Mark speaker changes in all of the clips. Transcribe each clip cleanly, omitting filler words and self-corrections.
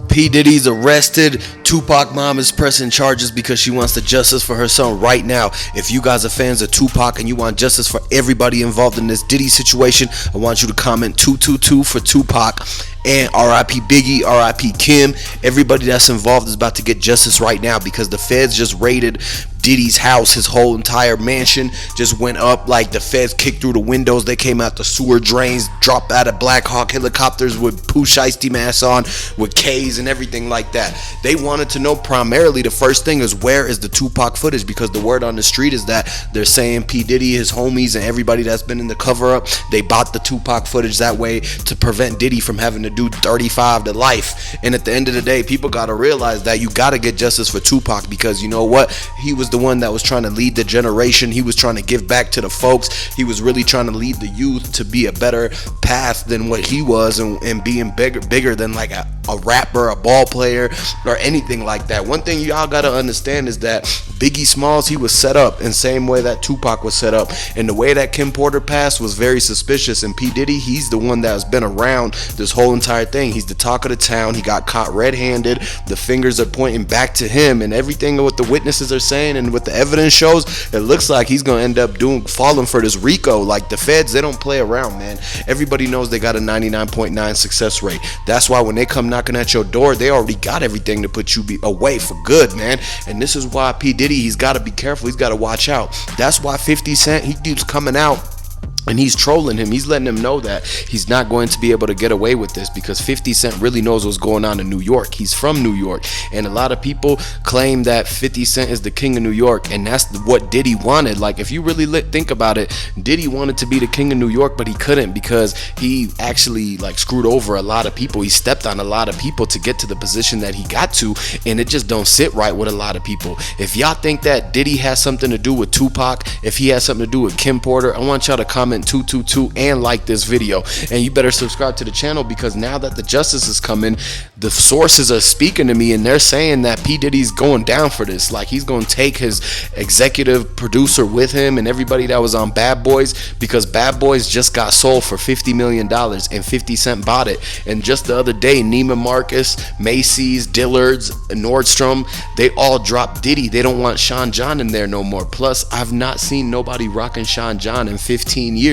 Speaker 1: P. Diddy's arrested. Tupac mom is pressing charges because she wants the justice for her son right now. If you guys are fans of Tupac and you want justice for everybody involved in this Diddy situation, I want you to comment 222 for Tupac. And RIP Biggie, RIP Kim. Everybody that's involved is about to get justice right now because the feds just raided Diddy's house. His whole entire mansion just went up. Like, the feds kicked through the windows, they came out the sewer drains, dropped out of Black Hawk helicopters with Pooh Shiesty masks on, with K's and everything like that. They wanted to know primarily, the first thing is, where is the Tupac footage? Because the word on the street is that they're saying P. Diddy, his homies, and everybody that's been in the cover up, they bought the Tupac footage that way to prevent Diddy from having to do 35 to life. And at the end of the day, people gotta realize that you gotta get justice for Tupac, because you know what, he was the one that was trying to lead the generation. He was trying to give back to the folks. He was really trying to lead the youth to be a better path than what he was, and being bigger than like a rapper, a ball player, or anything like that. One thing y'all gotta understand is that Biggie Smalls, he was set up in the same way that Tupac was set up, and the way that Kim Porter passed was very suspicious. And P. Diddy, he's the one that has been around this whole entire thing. He's the talk of the town. He got caught red-handed. The fingers are pointing back to him, and everything what the witnesses are saying and what the evidence shows, it looks like he's gonna end up falling for this RICO. Like, the feds, they don't play around, man. Everybody knows they got a 99.9 success rate. That's why when they come knocking at your door, they already got everything to put you away for good, man. And this is why P. Diddy, he's got to be careful. He's got to watch out. That's why 50 Cent, he keeps coming out and he's trolling him. He's letting him know that he's not going to be able to get away with this, because 50 Cent really knows what's going on in New York. He's from New York, and a lot of people claim that 50 Cent is the king of New York, and that's what Diddy wanted. Like, if you really think about it, Diddy wanted to be the king of New York, but he couldn't, because he actually like screwed over a lot of people. He stepped on a lot of people to get to the position that he got to, and it just don't sit right with a lot of people. If y'all think that Diddy has something to do with Tupac, if he has something to do with Kim Porter, I want y'all to comment 222 and like this video, and you better subscribe to the channel, because now that the justice is coming, the sources are speaking to me and they're saying that P. Diddy's going down for this. Like, he's going to take his executive producer with him and everybody that was on Bad Boys, because Bad Boys just got sold for $50 million and 50 Cent bought it. And just the other day, Neiman Marcus, Macy's, Dillard's, Nordstrom, they all dropped Diddy. They don't want Sean John in there no more. Plus, I've not seen nobody rocking Sean John in 15 years.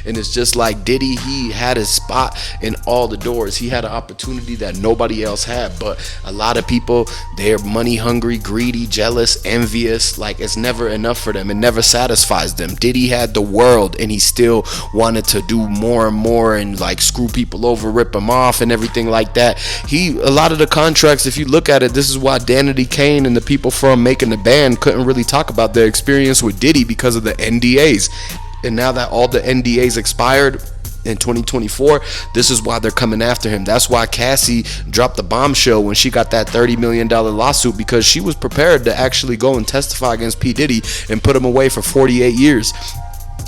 Speaker 1: And it's just like Diddy, he had his spot in all the doors. He had an opportunity that nobody else had, but a lot of people, they're money hungry, greedy, jealous, envious. Like, it's never enough for them. It never satisfies them. Diddy had the world and he still wanted to do more and more and like screw people over, rip them off and everything like that. A lot of the contracts, if you look at it, this is why Danity Kane and the people from making the band couldn't really talk about their experience with Diddy, because of the NDAs. And now that all the NDAs expired in 2024, this is why they're coming after him. That's why Cassie dropped the bombshell when she got that $30 million lawsuit, because she was prepared to actually go and testify against P. Diddy and put him away for 48 years.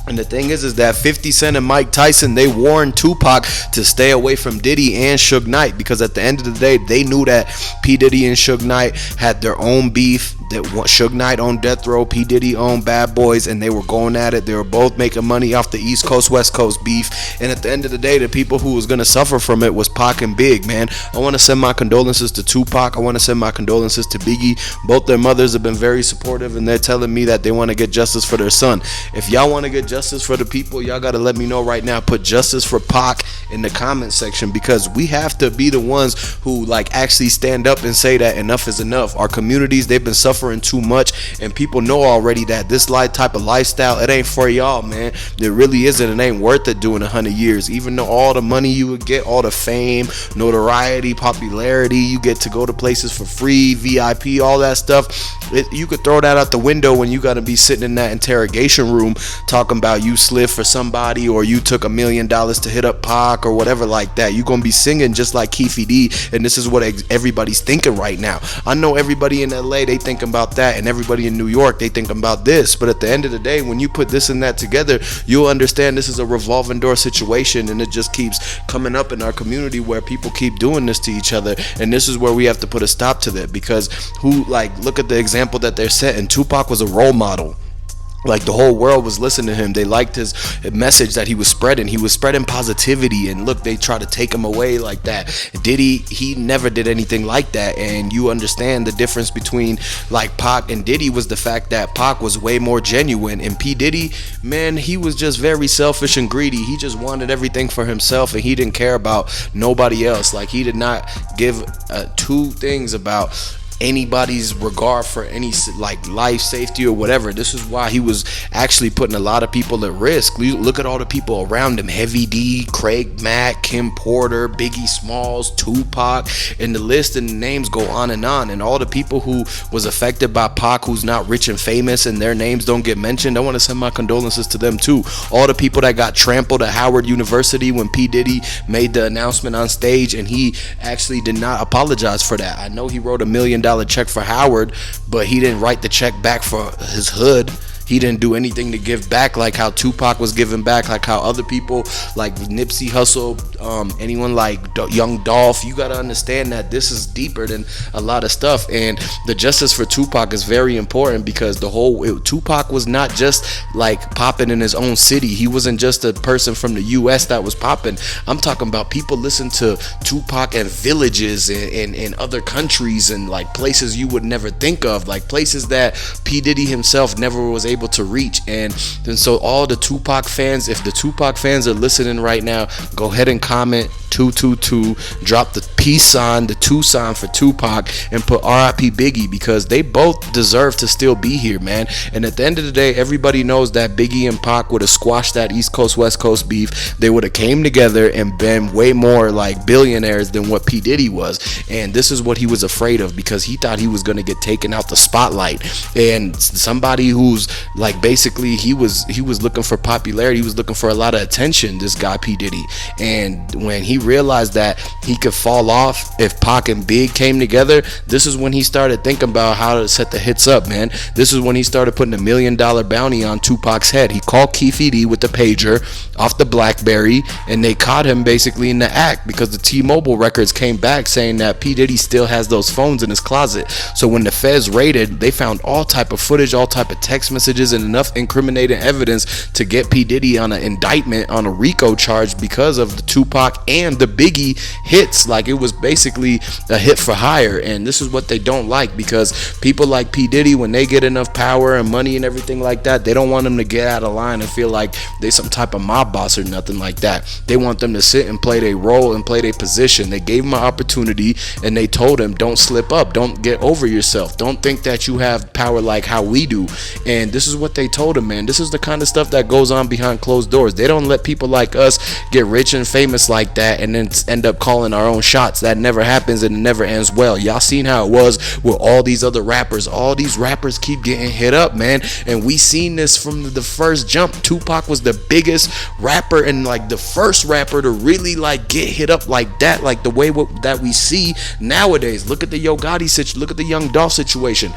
Speaker 1: And the thing is that 50 Cent and Mike Tyson, they warned Tupac to stay away from Diddy and Sugeknight, because at the end of the day, they knew that P. Diddy and Sugeknight had their own beef. That Sugeknight owned Death Row, P. Diddy owned Bad Boys, and they were going at it. They were both making money off the East Coast, West Coast beef. And at the end of the day, the people who was going to suffer from it was Pac and Big, man. I want to send my condolences to Tupac. I want to send my condolences to Biggie. Both their mothers have been very supportive, and they're telling me that they want to get justice for their son. If y'all want to get justice for the people, y'all got to let me know right now. Put justice for Pac in the comment section, because we have to be the ones who like actually stand up and say that enough is enough. Our communities, they've been suffering too much, and people know already that this type of lifestyle, it ain't for y'all, man. It really isn't. It ain't worth it doing 100 years. Even though all the money you would get, all the fame, notoriety, popularity, you get to go to places for free, VIP, all that stuff, you could throw that out the window when you got to be sitting in that interrogation room talking about you slid for somebody, or you took $1 million to hit up Pac or whatever like that. You're gonna be singing just like Keefe, and this is what everybody's thinking right now. I know everybody in LA, they thinking about that, and everybody in New York, they think about this. But at the end of the day, when you put this and that together, you'll understand this is a revolving door situation, and it just keeps coming up in our community where people keep doing this to each other. And this is where we have to put a stop to that, because look at the example that they're setting. Tupac was a role model. Like the whole world was listening to him. They liked his message that he was spreading. He was spreading positivity, and look, they try to take him away like that. Diddy, he never did anything like that. And you understand the difference between like Pac and Diddy was the fact that Pac was way more genuine, and P Diddy, man, he was just very selfish and greedy. He just wanted everything for himself, and he didn't care about nobody else. Like he did not give two things about anybody's regard for any like life safety or whatever. This is why he was actually putting a lot of people at risk. Look at all the people around him: Heavy D, Craig Mack, Kim Porter, Biggie Smalls, Tupac, and the list and the names go on. And all the people who was affected by Pac, who's not rich and famous, and their names don't get mentioned, I want to send my condolences to them too. All the people that got trampled at Howard University when P Diddy made the announcement on stage, and he actually did not apologize for that. I know he wrote $1 million check for Howard, but he didn't write the check back for his hood. He didn't do anything to give back like how Tupac was giving back, like how other people like Nipsey Hussle, anyone like Young Dolph. You got to understand that this is deeper than a lot of stuff. And the justice for Tupac is very important, because Tupac was not just like popping in his own city. He wasn't just a person from the US that was popping. I'm talking about people listen to Tupac in villages and in other countries, and like places you would never think of, like places that P Diddy himself never was able to reach. And then so all the Tupac fans, if the Tupac fans are listening right now, go ahead and comment 222, drop the peace sign, the 2 sign for Tupac, and put RIP Biggie, because they both deserve to still be here, man. And at the end of the day, everybody knows that Biggie and Pac would have squashed that East Coast West Coast beef. They would have came together and been way more like billionaires than what P Diddy was. And this is what he was afraid of, because he thought he was going to get taken out the spotlight. And somebody who's like, basically he was looking for popularity, he was looking for a lot of attention, this guy P Diddy. And when he realized that he could fall off if Pac and Big came together, this is when he started thinking about how to set the hits up, man. This is when he started putting $1 million bounty on Tupac's head. He called Keefe with the pager off the BlackBerry, and they caught him basically in the act, because the T-Mobile records came back saying that P Diddy still has those phones in his closet. So when the feds raided, they found all type of footage, all type of text messages, and enough incriminating evidence to get P Diddy on an indictment on a RICO charge because of the Tupac and the Biggie hits. Like, it was basically a hit for hire. And this is what they don't like, because people like P Diddy, when they get enough power and money and everything like that, they don't want them to get out of line and feel like they some type of mob boss or nothing like that. They want them to sit and play their role and play their position. They gave him an opportunity, and they told him, don't slip up, don't get over yourself, don't think that you have power like how we do. And this is what they told him, man. This is the kind of stuff that goes on behind closed doors. They don't let people like us get rich and famous like that and then end up calling our own shots. That never happens, and it never ends well. Y'all seen how it was with all these other rappers. All these rappers keep getting hit up, man, and we seen this from the first jump. Tupac was the biggest rapper and like the first rapper to really like get hit up like that, like the way that we see nowadays. Look at the Yo Gotti situation, look at the Young Dolph situation.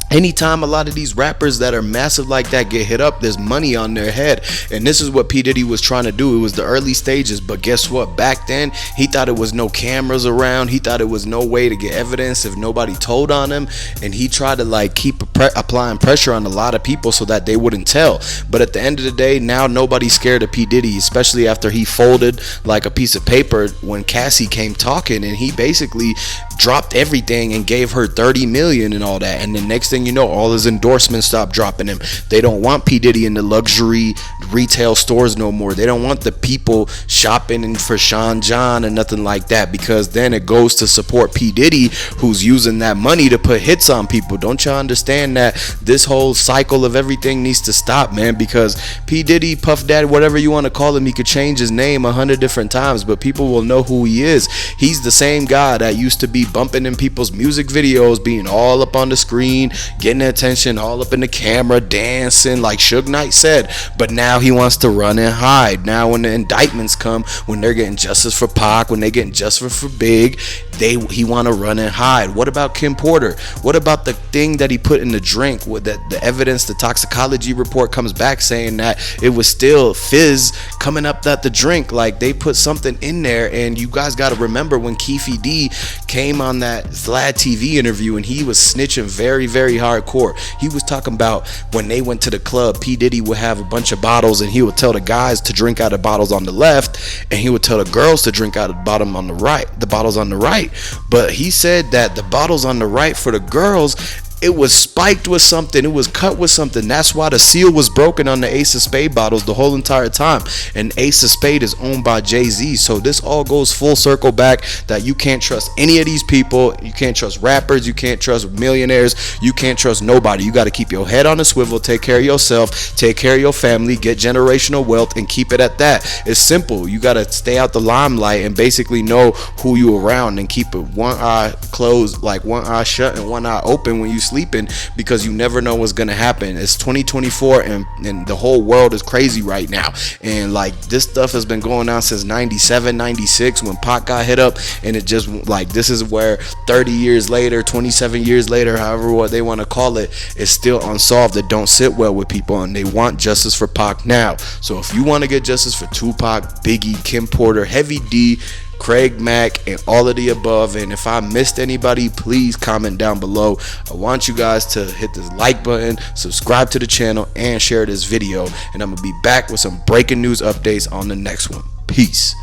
Speaker 1: Anytime a lot of these rappers that are massive like that get hit up, there's money on their head. And this is what P Diddy was trying to do. It was the early stages, but guess what? Back then, he thought it was no cameras around. He thought it was no way to get evidence if nobody told on him. And he tried to like keep applying pressure on a lot of people so that they wouldn't tell. But at the end of the day, now nobody's scared of P Diddy, especially after he folded like a piece of paper when Cassie came talking, and he basically dropped everything and gave her 30 million and all that. And the next thing you know, all his endorsements stopped dropping him. They don't want P Diddy in the luxury retail stores no more. They don't want the people shopping for Sean John and nothing like that, because then it goes to support P Diddy, who's using that money to put hits on people. Don't y'all understand that this whole cycle of everything needs to stop, man? Because P Diddy, Puff Daddy, whatever you want to call him, he could change his name 100 different times, but people will know who he is. He's the same guy that used to be bumping in people's music videos, being all up on the screen, getting attention, all up in the camera, dancing like Suge Knight said. But now he wants to run and hide. Now when the indictments come, when they're getting justice for Pac, when they're getting justice for Big, he want to run and hide. What about Kim Porter? What about the thing that he put in the drink with the evidence? The toxicology report comes back saying that it was still fizz coming up that the drink. Like, they put something in there. And you guys got to remember when Keefe came on that Vlad TV interview, and he was snitching very, very hardcore. He was talking about when they went to the club, PDiddy would have a bunch of bottles, and he would tell the guys to drink out of bottles on the left, and he would tell the girls to drink out of the bottles on the right. But he said that the bottles on the right for the girls, it was spiked with something, it was cut with something. That's why the seal was broken on the Ace of Spade bottles the whole entire time. And Ace of Spade is owned by Jay-Z. So this all goes full circle back that you can't trust any of these people. You can't trust rappers, you can't trust millionaires, you can't trust nobody. You got to keep your head on a swivel, take care of yourself, take care of your family, get generational wealth, and keep it at that. It's simple. You got to stay out the limelight and basically know who you around, and keep it one eye closed, like one eye shut and one eye open when you sleeping, because you never know what's gonna happen. It's 2024 and the whole world is crazy right now, and like this stuff has been going on since 97, 96 when Pac got hit up, and it just like this is where 30 years later, 27 years later, however what they want to call it, is still unsolved. It don't sit well with people, and they want justice for Pac now. So if you want to get justice for Tupac, Biggie, Kim Porter, Heavy D, Craig Mack, and all of the above, and if I missed anybody, please comment down below. I want you guys to hit this like button, subscribe to the channel, and share this video, and I'm gonna be back with some breaking news updates on the next one. Peace.